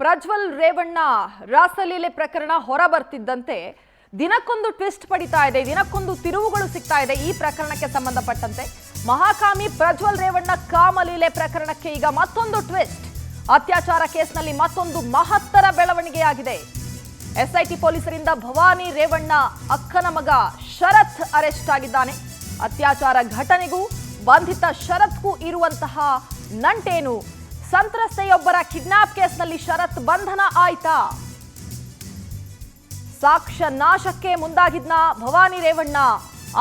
ಪ್ರಜ್ವಲ್ ರೇವಣ್ಣ ರಾಸಲೀಲೆ ಪ್ರಕರಣ ಹೊರ ಬರ್ತಿದ್ದಂತೆ ದಿನಕ್ಕೊಂದು ಟ್ವಿಸ್ಟ್ ಪಡಿತಾ ಇದೆ, ದಿನಕ್ಕೊಂದು ತಿರುವುಗಳು ಸಿಗ್ತಾ ಇದೆ. ಈ ಪ್ರಕರಣಕ್ಕೆ ಸಂಬಂಧಪಟ್ಟಂತೆ ಮಹಾಕಾಮಿ ಪ್ರಜ್ವಲ್ ರೇವಣ್ಣ ಕಾಮಲೀಲೆ ಪ್ರಕರಣಕ್ಕೆ ಈಗ ಮತ್ತೊಂದು ಟ್ವಿಸ್ಟ್. ಅತ್ಯಾಚಾರ ಕೇಸ್ನಲ್ಲಿ ಮತ್ತೊಂದು ಮಹತ್ತರ ಬೆಳವಣಿಗೆಯಾಗಿದೆ. ಎಸ್ಐಟಿ ಪೊಲೀಸರಿಂದ ಭವಾನಿ ರೇವಣ್ಣ ಅಕ್ಕನ ಮಗ ಶರತ್ ಅರೆಸ್ಟ್ ಆಗಿದ್ದಾನೆ. ಅತ್ಯಾಚಾರ ಘಟನೆಗೂ ಬಂಧಿತ ಶರತ್ಗೂ ಇರುವಂತಹ ನಂಟೇನು? ಸಂತ್ರಸ್ತೆಯೊಬ್ಬರ ಕಿಡ್ನಾಪ್ ಕೇಸ್ನಲ್ಲಿ ಶರತ್ ಬಂಧನ ಆಯ್ತಾ? ಸಾಕ್ಷ್ಯ ನಾಶಕ್ಕೆ ಮುಂದಾಗಿದ್ನ ಭವಾನಿ ರೇವಣ್ಣ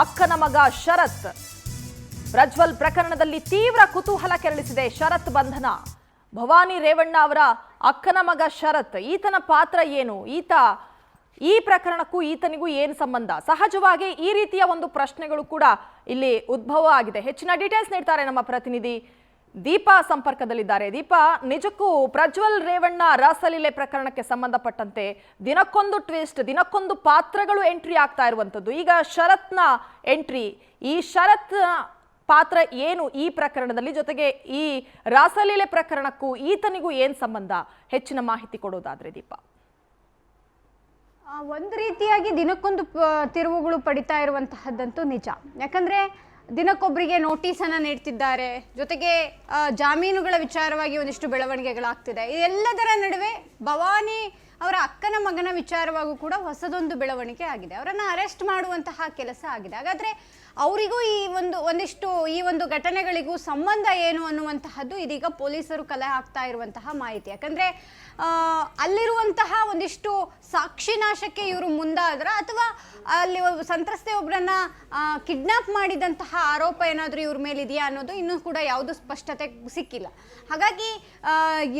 ಅಕ್ಕನ ಮಗ ಶರತ್. ಪ್ರಜ್ವಲ್ ಪ್ರಕರಣದಲ್ಲಿ ತೀವ್ರ ಕುತೂಹಲ ಕೆರಳಿಸಿದೆ. ಶರತ್ ಬಂಧನ. ಭವಾನಿ ರೇವಣ್ಣ ಅವರ ಅಕ್ಕನ ಮಗ ಶರತ್, ಈತನ ಪಾತ್ರ ಏನು? ಈ ಪ್ರಕರಣಕ್ಕೂ ಈತನಿಗೂ ಏನು ಸಂಬಂಧ? ಸಹಜವಾಗಿ ಈ ರೀತಿಯ ಒಂದು ಪ್ರಶ್ನೆಗಳು ಕೂಡ ಇಲ್ಲಿ ಉದ್ಭವ ಆಗಿದೆ. ಹೆಚ್ಚಿನ ಡೀಟೇಲ್ಸ್ ನೀಡ್ತಾರೆ ನಮ್ಮ ಪ್ರತಿನಿಧಿ ದೀಪಾ ಸಂಪರ್ಕದಲ್ಲಿದ್ದಾರೆ. ದೀಪಾ, ನಿಜಕ್ಕೂ ಪ್ರಜ್ವಲ್ ರೇವಣ್ಣ ರಾಸಲೀಲೆ ಪ್ರಕರಣಕ್ಕೆ ಸಂಬಂಧಪಟ್ಟಂತೆ ದಿನಕ್ಕೊಂದು ಟ್ವಿಸ್ಟ್, ದಿನಕ್ಕೊಂದು ಪಾತ್ರಗಳು ಎಂಟ್ರಿ ಆಗ್ತಾ ಇರುವಂತದ್ದು. ಈಗ ಶರತ್ನ ಎಂಟ್ರಿ, ಈ ಶರತ್ ಪಾತ್ರ ಏನು ಈ ಪ್ರಕರಣದಲ್ಲಿ? ಜೊತೆಗೆ ಈ ರಾಸಲೀಲೆ ಪ್ರಕರಣಕ್ಕೂ ಈತನಿಗೂ ಏನು ಸಂಬಂಧ? ಹೆಚ್ಚಿನ ಮಾಹಿತಿ ಕೊಡೋದಾದ್ರೆ ದೀಪಾ. ಒಂದು ರೀತಿಯಾಗಿ ದಿನಕ್ಕೊಂದು ತಿರುವುಗಳು ಪಡಿತಾ ಇರುವಂತಹದ್ದಂತೂ ನಿಜ. ಯಾಕಂದ್ರೆ ದಿನಕ್ಕೊಬ್ಬರಿಗೆ ನೋಟಿಸನ್ನು ನೀಡ್ತಿದ್ದಾರೆ, ಜೊತೆಗೆ ಜಾಮೀನುಗಳ ವಿಚಾರವಾಗಿ ಒಂದಿಷ್ಟು ಬೆಳವಣಿಗೆಗಳಾಗ್ತಿದೆ. ಇದೆಲ್ಲದರ ನಡುವೆ ಭವಾನಿ ಅವರ ಅಕ್ಕನ ಮಗನ ವಿಚಾರವಾಗೂ ಕೂಡ ಹೊಸದೊಂದು ಬೆಳವಣಿಗೆ ಆಗಿದೆ. ಅವರನ್ನು ಅರೆಸ್ಟ್ ಮಾಡುವಂತಹ ಕೆಲಸ ಆಗಿದೆ. ಹಾಗಾದರೆ ಅವರಿಗೂ ಈ ಒಂದು ಘಟನೆಗಳಿಗೂ ಸಂಬಂಧ ಏನು ಅನ್ನುವಂತಹದ್ದು ಇದೀಗ ಪೊಲೀಸರು ಕಲೆ ಹಾಕ್ತಾ ಇರುವಂತಹ ಮಾಹಿತಿ. ಯಾಕಂದರೆ ಅಲ್ಲಿರುವಂತಹ ಒಂದಿಷ್ಟು ಸಾಕ್ಷಿ ನಾಶಕ್ಕೆ ಇವರು ಮುಂದಾದ್ರ ಅಥವಾ ಅಲ್ಲಿ ಸಂತ್ರಸ್ತೆಯೊಬ್ಬರನ್ನ ಕಿಡ್ನಾಪ್ ಮಾಡಿದಂತಹ ಆರೋಪ ಏನಾದರೂ ಇವ್ರ ಮೇಲೆ ಇದೆಯಾ ಅನ್ನೋದು ಇನ್ನೂ ಕೂಡ ಯಾವುದು ಸ್ಪಷ್ಟತೆ ಸಿಕ್ಕಿಲ್ಲ. ಹಾಗಾಗಿ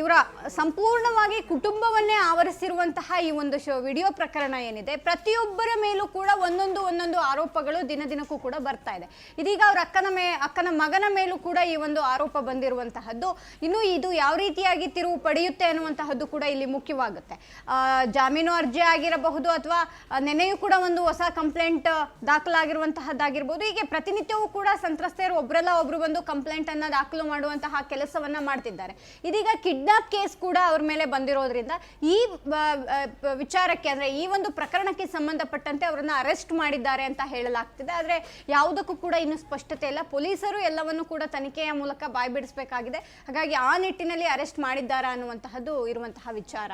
ಇವರ ಸಂಪೂರ್ಣವಾಗಿ ಕುಟುಂಬವನ್ನೇ ಆವರಿಸಿರುವಂತಹ ಈ ಒಂದು ವಿಡಿಯೋ ಪ್ರಕರಣ ಏನಿದೆ, ಪ್ರತಿಯೊಬ್ಬರ ಮೇಲೂ ಕೂಡ ಒಂದೊಂದು ಆರೋಪಗಳು ದಿನಕ್ಕೂ ಕೂಡ ಬರ್ತಾ ಇದೆ. ಇದೀಗ ಅವ್ರ ಅಕ್ಕನ ಮಗನ ಮೇಲೂ ಕೂಡ ಈ ಒಂದು ಆರೋಪ ಬಂದಿರುವಂತಹದ್ದು. ಇನ್ನು ಇದು ಯಾವ ರೀತಿಯಾಗಿ ತಿರುವು ಪಡೆಯುತ್ತೆ ಅನ್ನುವಂತಹದ್ದು ಕೂಡ ಇಲ್ಲಿ ಮುಖ್ಯವಾಗುತ್ತೆ. ಜಾಮೀನು ಅರ್ಜಿ ಆಗಿರಬಹುದು ಅಥವಾ ನೆನೆಯೂ ಕೂಡ ಒಂದು ಹೊಸ ಕಂಪ್ಲೇಂಟ್ ದಾಖಲಾಗಿರುವಂತಹದ್ದಾಗಿರ್ಬೋದು. ಹೀಗೆ ಪ್ರತಿನಿತ್ಯವೂ ಕೂಡ ಸಂತ್ರಸ್ತೆಯರು ಒಬ್ಬರಲ್ಲ ಒಬ್ರು ಬಂದು ಕಂಪ್ಲೇಂಟ್ ಅನ್ನ ದಾಖಲು ಮಾಡುವಂತಹ ಕೆಲಸವನ್ನ ಮಾಡ್ತಿದ್ದಾರೆ. ಇದೀಗ ಕಿಡ್ನಾಪ್ ಕೇಸ್ ಕೂಡ ಅವ್ರ ಮೇಲೆ ಬಂದಿರೋದ್ರಿಂದ ಈ ವಿಚಾರಕ್ಕೆ ಅಂದ್ರೆ ಈ ಒಂದು ಪ್ರಕರಣಕ್ಕೆ ಸಂಬಂಧಪಟ್ಟಂತೆ ಅವರನ್ನ ಅರೆಸ್ಟ್ ಮಾಡಿದ್ದಾರೆ ಅಂತ ಹೇಳಲಾಗ್ತಿದೆ. ಆದ್ರೆ ಯಾವುದಕ್ಕೂ ಕೂಡ ಇನ್ನು ಸ್ಪಷ್ಟತೆ ಇಲ್ಲ. ಪೊಲೀಸರು ಎಲ್ಲವನ್ನು ಕೂಡ ತನಿಖೆಯ ಮೂಲಕ ಬಾಯ್ಬಿಡಿಸಬೇಕಾಗಿದೆ. ಹಾಗಾಗಿ ಆ ನಿಟ್ಟಿನಲ್ಲಿ ಅರೆಸ್ಟ್ ಮಾಡಿದ್ದಾರಾ ಅನ್ನುವಂತಹದ್ದು ಇರುವಂತಹ ವಿಚಾರ.